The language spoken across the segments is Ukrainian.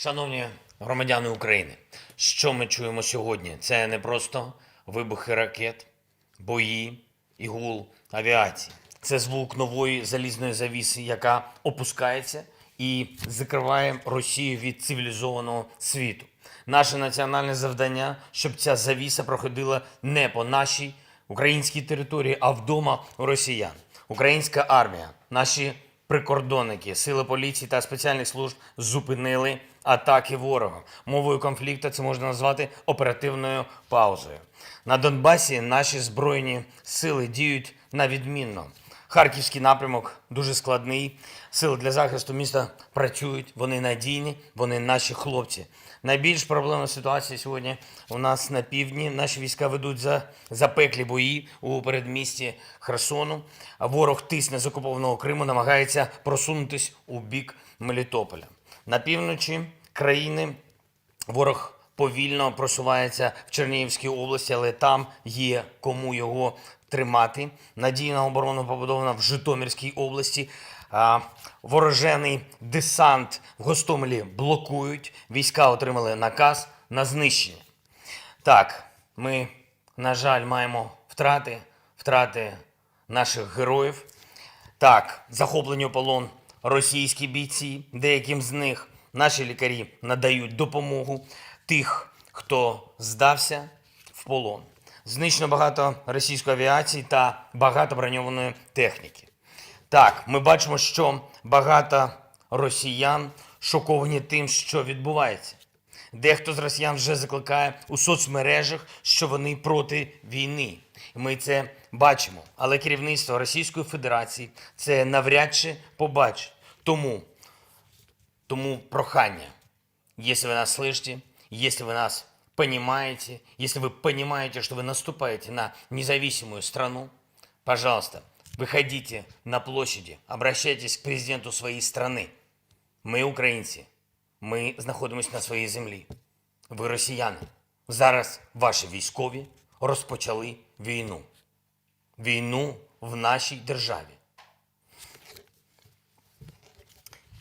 Шановні громадяни України, що ми чуємо сьогодні? Це не просто вибухи ракет, бої і гул авіації. Це звук нової залізної завіси, яка опускається і закриває Росію від цивілізованого світу. Наше національне завдання, щоб ця завіса проходила не по нашій українській території, а вдома у росіян. Українська армія, наші прикордонники, сили поліції та спеціальних служб зупинили атаки ворога. Мовою конфлікту це можна назвати оперативною паузою. На Донбасі наші збройні сили діють на відмінно. Харківський напрямок дуже складний. Сили для захисту міста працюють, вони надійні, вони наші хлопці. Найбільш проблемна ситуація сьогодні у нас на півдні. Наші війська ведуть запеклі бої у передмісті Херсону. Ворог тисне з окупованого Криму, намагається просунутись у бік Мелітополя. На півночі країни ворог повільно просувається в Чернігівській області, але там є кому його тримати. Надійна оборона побудована в Житомирській області. Ворожений десант в Гостомелі блокують. Війська отримали наказ на знищення. Так, ми, на жаль, маємо втрати наших героїв. Так, захоплені у полон російські бійці, деяким з них наші лікарі надають допомогу тих, хто здався в полон. Знищено багато російської авіації та багато броньованої техніки. Так, ми бачимо, що багато росіян шоковані тим, що відбувається. Дехто з росіян вже закликає у соцмережах, що вони проти війни. І ми це бачимо. Але керівництво Російської Федерації це навряд чи побачить. Тому прохання, якщо ви нас слышите, если вы нас понимаете, если вы понимаете, что вы наступаете на независимую страну, пожалуйста, выходите на площади, обращайтесь к президенту своей страны. Ми українці, ми знаходимося на своїй землі. Ви росіяни. Зараз ваші військові розпочали війну. Війну в нашій державі.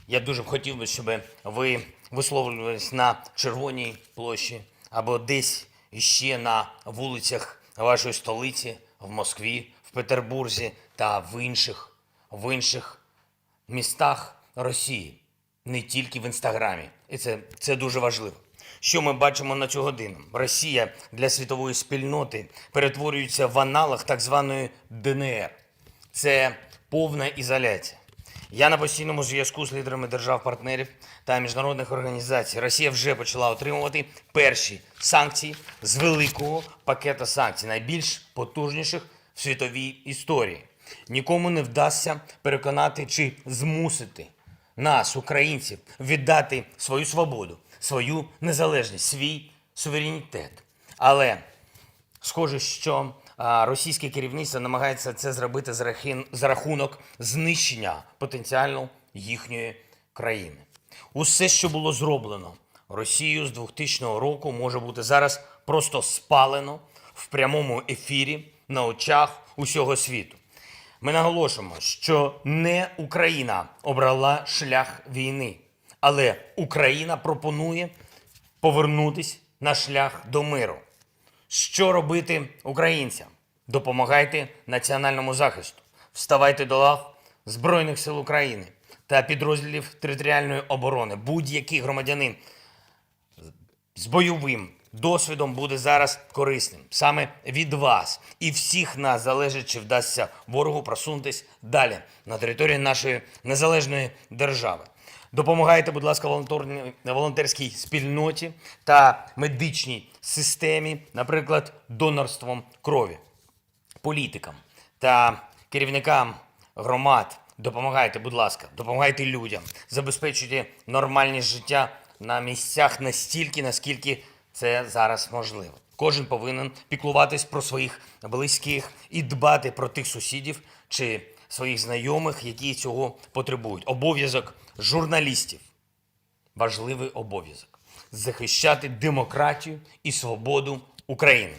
Я дуже б хотів, щоб ви висловлювались на Червоній площі або десь іще на вулицях вашої столиці, в Москві, в Петербурзі та в інших містах Росії. Не тільки в Інстаграмі. І це дуже важливо. Що ми бачимо на цю годину? Росія для світової спільноти перетворюється в аналог так званої ДНР. Це повна ізоляція. Я на постійному зв'язку з лідерами держав-партнерів та міжнародних організацій. Росія вже почала отримувати перші санкції з великого пакету санкцій, найбільш потужніших в світовій історії. Нікому не вдасться переконати чи змусити нас, українців, віддати свою свободу, свою незалежність, свій суверенітет. Але схоже, що російське керівництво намагається це зробити за рахунок знищення потенціально їхньої країни. Усе, що було зроблено Росією з 2000 року, може бути зараз просто спалено в прямому ефірі на очах усього світу. Ми наголошуємо, що не Україна обрала шлях війни, але Україна пропонує повернутися на шлях до миру. Що робити українцям? Допомагайте національному захисту. Вставайте до лав Збройних сил України та підрозділів територіальної оборони. Будь-який громадянин з бойовим досвідом буде зараз корисним. Саме від вас і всіх нас залежить, чи вдасться ворогу просунутися далі на території нашої незалежної держави. Допомагайте, будь ласка, волонтерській спільноті та медичній системі, наприклад, донорством крові. Політикам та керівникам громад допомагайте, будь ласка, допомагайте людям, забезпечуйте нормальність життя на місцях настільки, наскільки це зараз можливо. Кожен повинен піклуватись про своїх близьких і дбати про тих сусідів чи своїх знайомих, які цього потребують. Обов'язок журналістів, важливий обов'язок – захищати демократію і свободу України.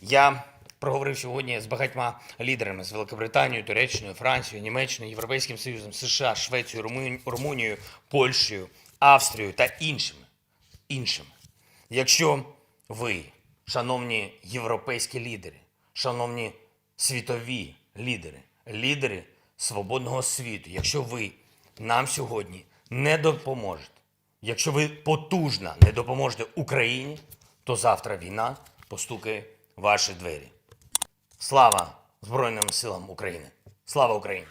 Я проговорив сьогодні з багатьма лідерами, з Великобританією, Туреччиною, Францією, Німеччиною, Європейським Союзом, США, Швецією, Румунією, Польщею Австрією та іншими. Якщо ви, шановні європейські лідери, шановні світові лідери свободного світу, якщо ви нам сьогодні не допоможете, якщо ви потужно не допоможете Україні, то завтра війна постукає в ваші двері. Слава Збройним силам України! Слава Україні!